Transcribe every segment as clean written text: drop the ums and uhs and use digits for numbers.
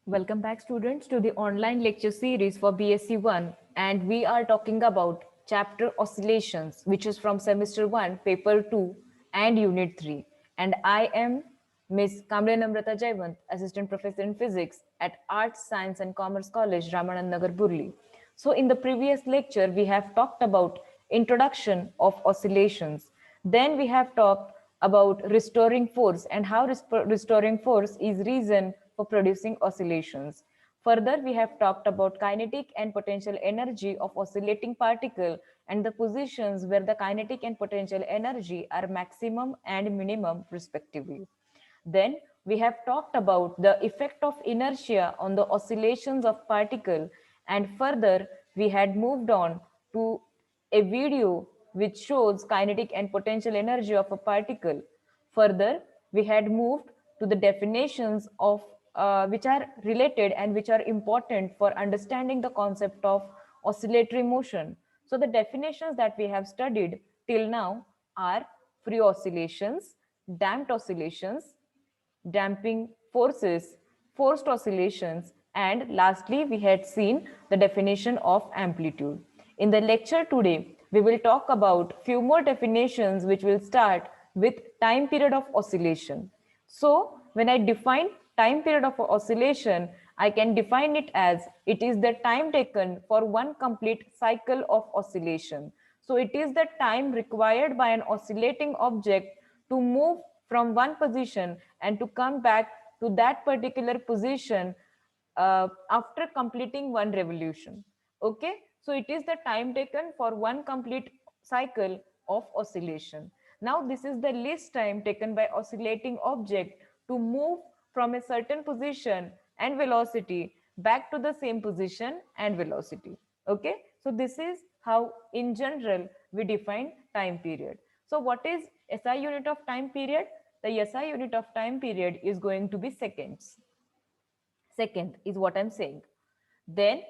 Welcome back students to the online lecture series for BSc 1, and we are talking about chapter oscillations, which is from semester 1 paper 2 and unit 3, and I am Miss Kamle Namrata Jayawant, assistant professor in physics at Arts, Science and Commerce College, Ramanand Nagar, Burli. So in the previous lecture we have talked about introduction of oscillations, then we have talked about restoring force and how restoring force is reason for producing oscillations. Further, we have talked about kinetic and potential energy of oscillating particle and the positions where the kinetic and potential energy are maximum and minimum respectively. Then we have talked about the effect of inertia on the oscillations of particle, and further we had moved on to a video which shows kinetic and potential energy of a particle. Further, we had moved to the definitions of which are related and which are important for understanding the concept of oscillatory motion. So the definitions that we have studied till now are free oscillations, damped oscillations, damping forces, forced oscillations, and lastly, we had seen the definition of amplitude. In the lecture today, we will talk about few more definitions which will start with time period of oscillation. So, when I define time period of oscillation, I can define it as it is the time taken for one complete cycle of oscillation. So, it is the time required by an oscillating object to move from one position and to come back to that particular position after completing one revolution. Okay, so it is the time taken for one complete cycle of oscillation. Now this is the least time taken by oscillating object to move from a certain position and velocity back to the same position and velocity. Okay, so this is how in general we define time period. So what is SI unit of time period? The SI unit of time period is going to be seconds. Second is what I'm saying. Then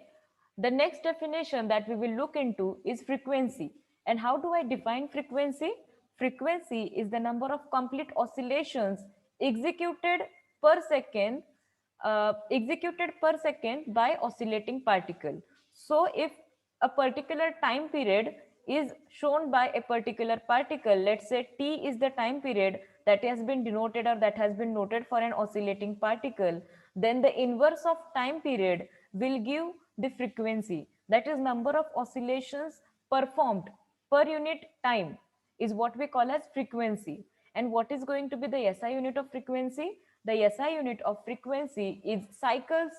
the next definition that we will look into is frequency. And how do I define frequency? Frequency is the number of complete oscillations executed per second by oscillating particle. So if a particular time period is shown by a particular particle, let's say t is the time period that has been denoted or that has been noted for an oscillating particle, then the inverse of time period will give the frequency, that is number of oscillations performed per unit time is what we call as frequency. And what is going to be the SI unit of frequency? The SI unit of frequency is cycles.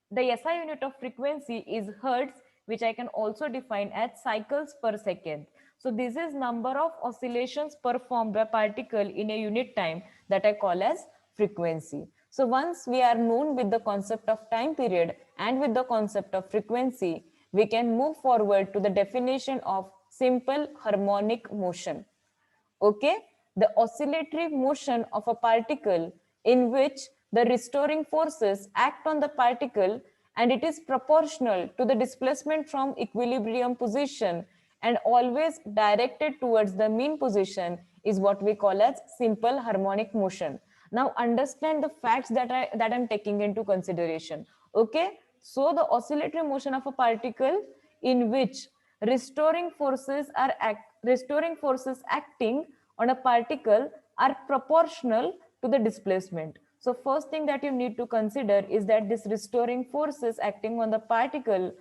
The SI unit of frequency is hertz, which I can also define as cycles per second. So this is number of oscillations performed by particle in a unit time that I call as frequency. So once we are known with the concept of time period and with the concept of frequency, we can move forward to the definition of simple harmonic motion. Okay, the oscillatory motion of a particle in which the restoring forces act on the particle and it is proportional to the displacement from equilibrium position and always directed towards the mean position is what we call as simple harmonic motion. Now understand the facts that I'm taking into consideration. Okay, so the oscillatory motion of a particle in which restoring forces acting on a particle are proportional to the displacement. So first thing that you need to consider is that this restoring forces acting on the particle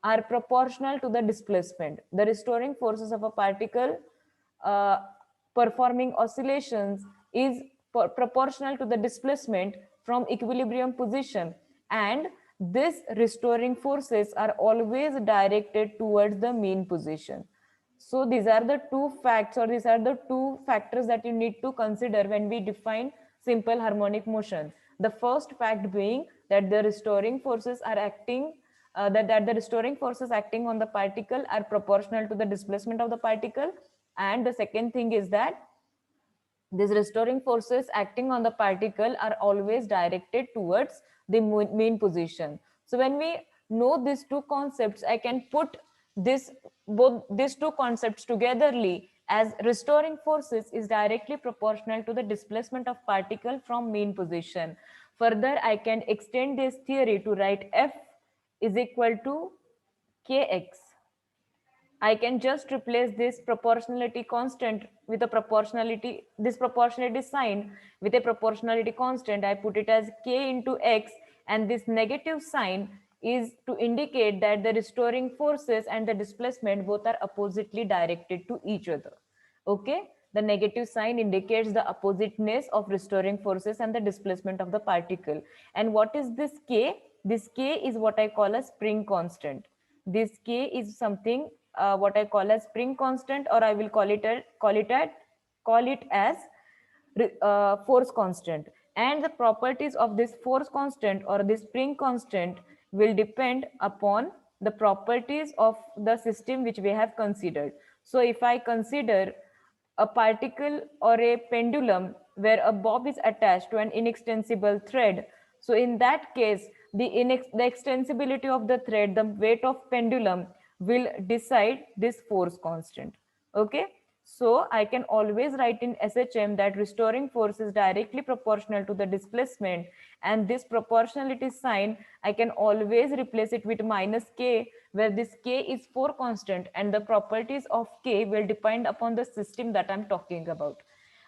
are proportional to the displacement. The restoring forces of a particle uh, performing oscillations is proportional to the displacement from equilibrium position, and this restoring forces are always directed towards the mean position. So these are the two facts, or these are the two factors that you need to consider when we define simple harmonic motion. The first fact being that the restoring forces are acting that the restoring forces acting on the particle are proportional to the displacement of the particle, and the second thing is that these restoring forces acting on the particle are always directed towards the mean position. So when we know these two concepts, I can put this both these two concepts togetherly as restoring forces is directly proportional to the displacement of particle from mean position. Further, I can extend this theory to write F is equal to Kx. I can just replace this proportionality constant with a this proportionality sign with a proportionality constant. I put it as K into X, and this negative sign is to indicate that the restoring forces and the displacement both are oppositely directed to each other. Okay, the negative sign indicates the oppositeness of restoring forces and the displacement of the particle. And what is this K? This K is what I call a spring constant. This K is something what I call as spring constant, or I will call it as force constant. And the properties of this force constant or this spring constant will depend upon the properties of the system which we have considered. So if I consider a particle or a pendulum where a bob is attached to an inextensible thread, so in that case the extensibility of the thread, the weight of pendulum will decide this force constant. Okay, so I can always write in SHM that restoring force is directly proportional to the displacement, and this proportionality sign I can always replace it with minus K, where this K is force constant and the properties of K will depend upon the system that I'm talking about.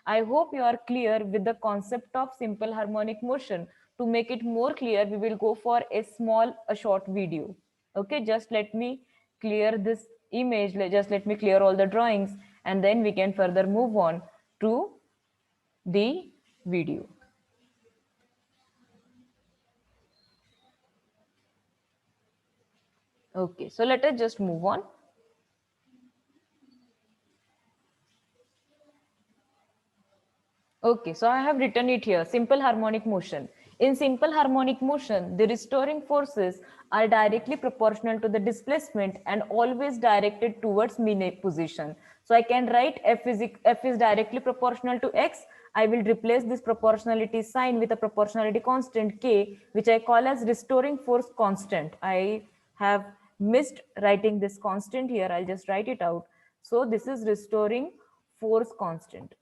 I hope you are clear with the concept of simple harmonic motion. To make it more clear, we will go for a short video. Okay, just let me clear this image, just let me clear all the drawings, and then we can further move on to the video. Okay, so let us just move on. Okay, so I have written it here, simple harmonic motion. In simple harmonic motion, the restoring forces are directly proportional to the displacement and always directed towards mean position. So I can write F is directly proportional to X. I will replace this proportionality sign with a proportionality constant K, which I call as restoring force constant. I have missed writing this constant here. I'll just write it out. So this is restoring force constant.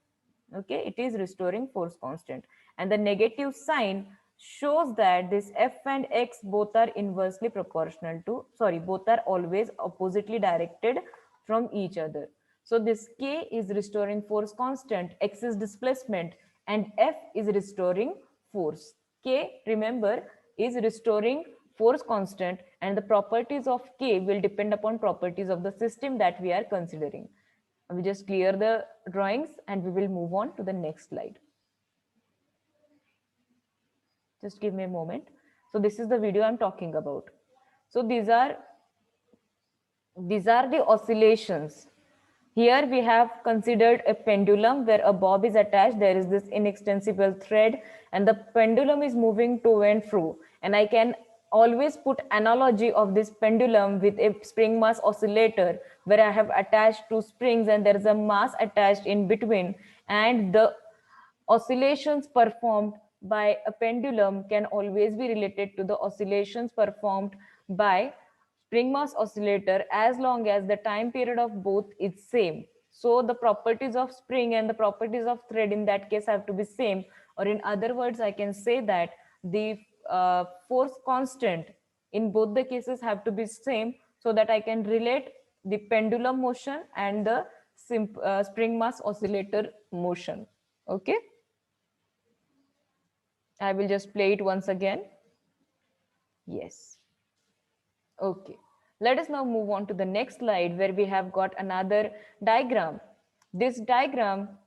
Okay, it is restoring force constant, and the negative sign shows that this F and X both are inversely proportional to, sorry, both are always oppositely directed from each other. So this K is restoring force constant, X is displacement, and F is restoring force. K, remember, is restoring force constant, and the properties of K will depend upon properties of the system that we are considering. We just clear the drawings and we will move on to the next slide. Just give me a moment. So this is the video I'm talking about. So these are the oscillations. Here we have considered a pendulum where a bob is attached. There is this inextensible thread and the pendulum is moving to and fro. And I can always put analogy of this pendulum with a spring mass oscillator where I have attached two springs and there is a mass attached in between, and the oscillations performed by a pendulum can always be related to the oscillations performed by spring mass oscillator as long as the time period of both is same. So the properties of spring and the properties of thread in that case have to be same, or in other words I can say that the force constant in both the cases have to be same, so that I can relate the pendulum motion and the spring mass oscillator motion. Okay, I will just play it once again. Yes. Okay. Let us now move on to the next slide where we have got another diagram. This diagram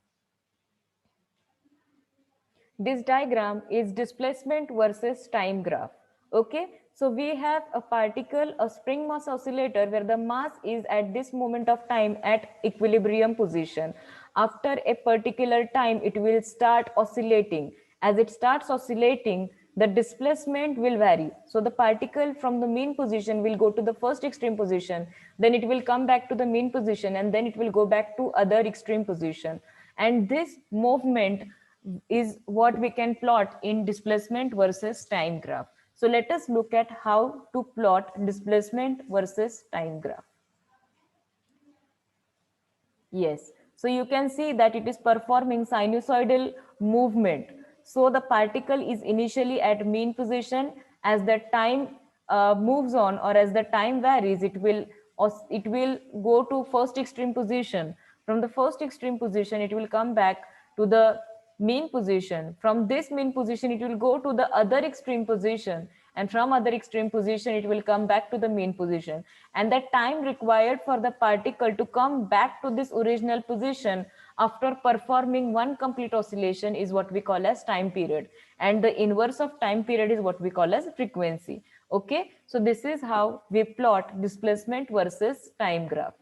is displacement versus time graph. Okay. So we have a particle, a spring mass oscillator where the mass is at this moment of time at equilibrium position. After a particular time, it will start oscillating. As it starts oscillating, the displacement will vary. So the particle from the mean position will go to the first extreme position, then it will come back to the mean position, and then it will go back to other extreme position. And this movement is what we can plot in displacement versus time graph. So let us look at how to plot displacement versus time graph. Yes, so you can see that it is performing sinusoidal movement. So the particle is initially at mean position. As the time moves on, or as the time varies, it will go to first extreme position. From the first extreme position, it will come back to the mean position. From this mean position, it will go to the other extreme position, and from other extreme position, it will come back to the mean position. And the time required for the particle to come back to this original position after performing one complete oscillation is what we call as time period, and the inverse of time period is what we call as frequency. Okay, so this is how we plot displacement versus time graph.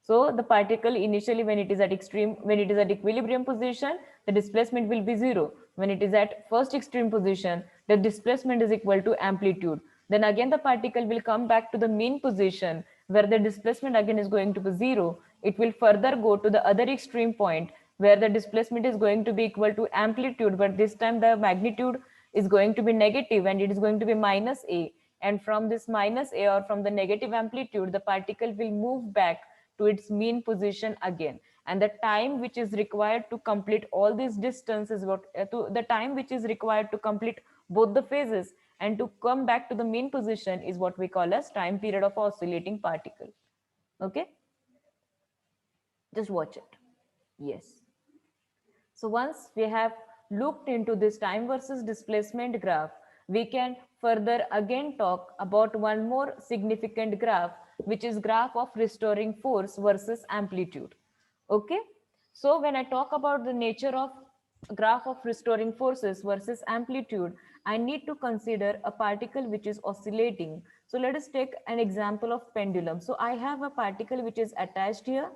So the particle initially, when it is at equilibrium position, the displacement will be zero. When it is at first extreme position, the displacement is equal to amplitude. Then again the particle will come back to the mean position, where the displacement again is going to be zero. It will further go to the other extreme point, where the displacement is going to be equal to amplitude, but this time the magnitude is going to be negative and it is going to be minus a. And from this minus a, or from the negative amplitude, the particle will move back to its mean position again. And the time which is required to complete all these distance is the time which is required to complete both the phases and to come back to the mean position is what we call as time period of oscillating particle. Okay, just watch it. Yes. So once we have looked into this time versus displacement graph, we can further again talk about one more significant graph, which is graph of restoring force versus amplitude. Okay. So when I talk about the nature of graph of restoring forces versus amplitude, I need to consider a particle which is oscillating. So let us take an example of pendulum. So I have a particle which is attached here.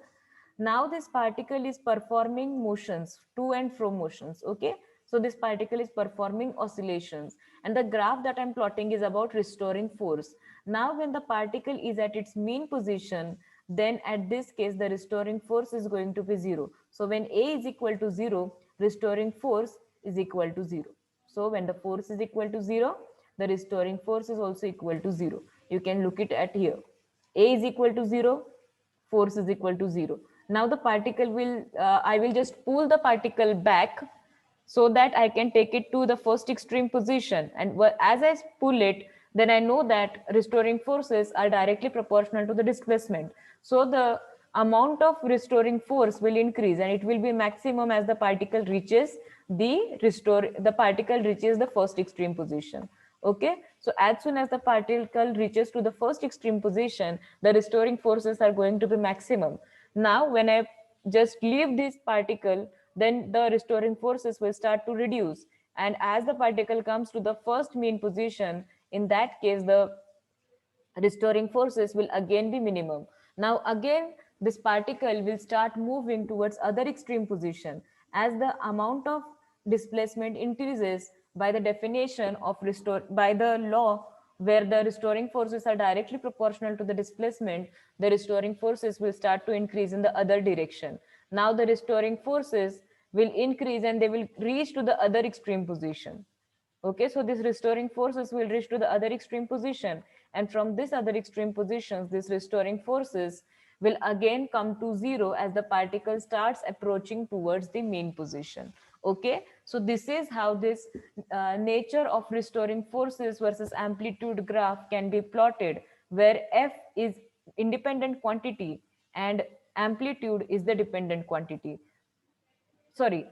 Now this particle is performing motions, to and fro motions. Okay, so this particle is performing oscillations, and the graph that I'm plotting is about restoring force. Now when the particle is at its mean position, then at this case the restoring force is going to be zero. So when a is equal to zero, restoring force is equal to zero. So when the force is equal to zero, the restoring force is also equal to zero. You can look it at here. A is equal to zero, force is equal to zero. Now the particle will, I will just pull the particle back so that I can take it to the first extreme position. And as I pull it, then I know that restoring forces are directly proportional to the displacement. So the amount of restoring force will increase and it will be maximum as the particle reaches the first extreme position. Okay, so as soon as the particle reaches to the first extreme position, the restoring forces are going to be maximum. Now when I just leave this particle, then the restoring forces will start to reduce, and as the particle comes to the first mean position, in that case the restoring forces will again be minimum. Now again this particle will start moving towards other extreme position. As the amount of displacement increases, by the definition of by the law where the restoring forces are directly proportional to the displacement, the restoring forces will start to increase in the other direction. Now the restoring forces will increase and they will reach to the other extreme position. Okay, so these restoring forces will reach to the other extreme position, and from this other extreme positions, these restoring forces will again come to zero as the particle starts approaching towards the mean position. Okay, so this is how this nature of restoring forces versus amplitude graph can be plotted, where F is independent quantity and amplitude is the dependent quantity. Sorry,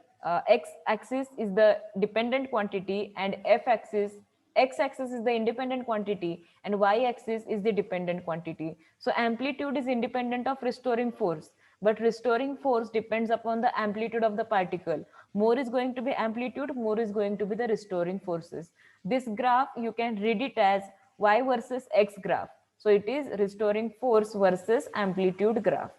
x axis is the dependent quantity and x axis is the independent quantity and y axis is the dependent quantity. So amplitude is independent of restoring force, but restoring force depends upon the amplitude of the particle. More is going to be amplitude, more is going to be the restoring forces. This graph you can read it as y versus x graph. So it is restoring force versus amplitude graph.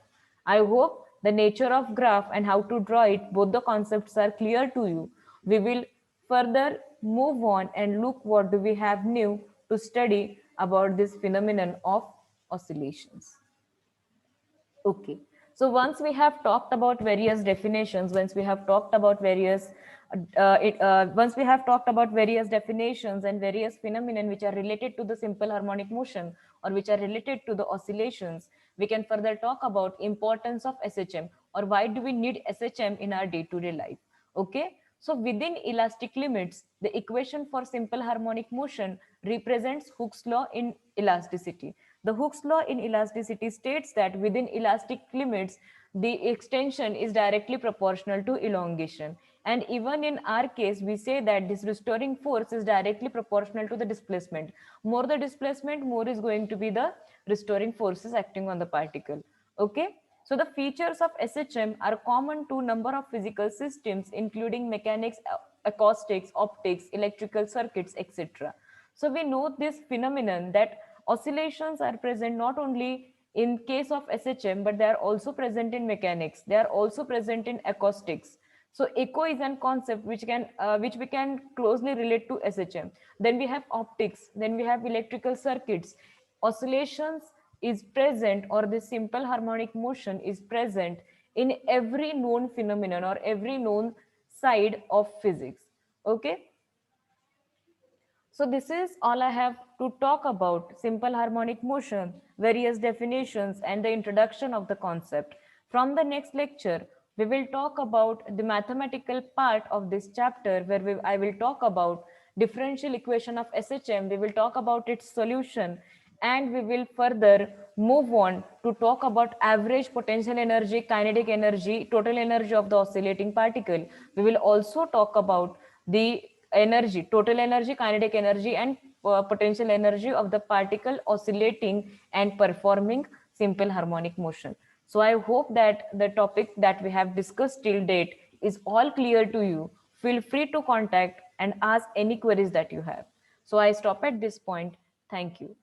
I hope the nature of graph and how to draw it, both the concepts are clear to you. We will further move on and look what do we have new to study about this phenomenon of oscillations. Okay. So once we have talked about various definitions, once we have talked about various definitions and various phenomena which are related to the simple harmonic motion or which are related to the oscillations, we can further talk about importance of SHM or why do we need SHM in our day-to-day life. Okay. So within elastic limits, the equation for simple harmonic motion represents Hooke's law in elasticity. The Hooke's law in elasticity states that within elastic limits, the extension is directly proportional to elongation. And even in our case, we say that this restoring force is directly proportional to the displacement. More the displacement, more is going to be the restoring forces acting on the particle. Okay. So the features of SHM are common to number of physical systems, including mechanics, acoustics, optics, electrical circuits, etc. So we know this phenomenon that oscillations are present not only in case of SHM, but they are also present in mechanics. They are also present in acoustics. So echo is a concept which we can closely relate to SHM. Then we have optics. Then we have electrical circuits. Oscillations is present, or the simple harmonic motion is present in every known phenomenon or every known side of physics. Okay. So this is all I have to talk about simple harmonic motion, various definitions, and the introduction of the concept. From the next lecture, we will talk about the mathematical part of this chapter, where I will talk about differential equation of SHM. We will talk about its solution, and we will further move on to talk about average potential energy, kinetic energy, total energy of the oscillating particle. We will also talk about the energy, total energy, kinetic energy, and potential energy of the particle oscillating and performing simple harmonic motion. So I hope that the topic that we have discussed till date is all clear to you. Feel free to contact and ask any queries that you have. So I stop at this point. Thank you.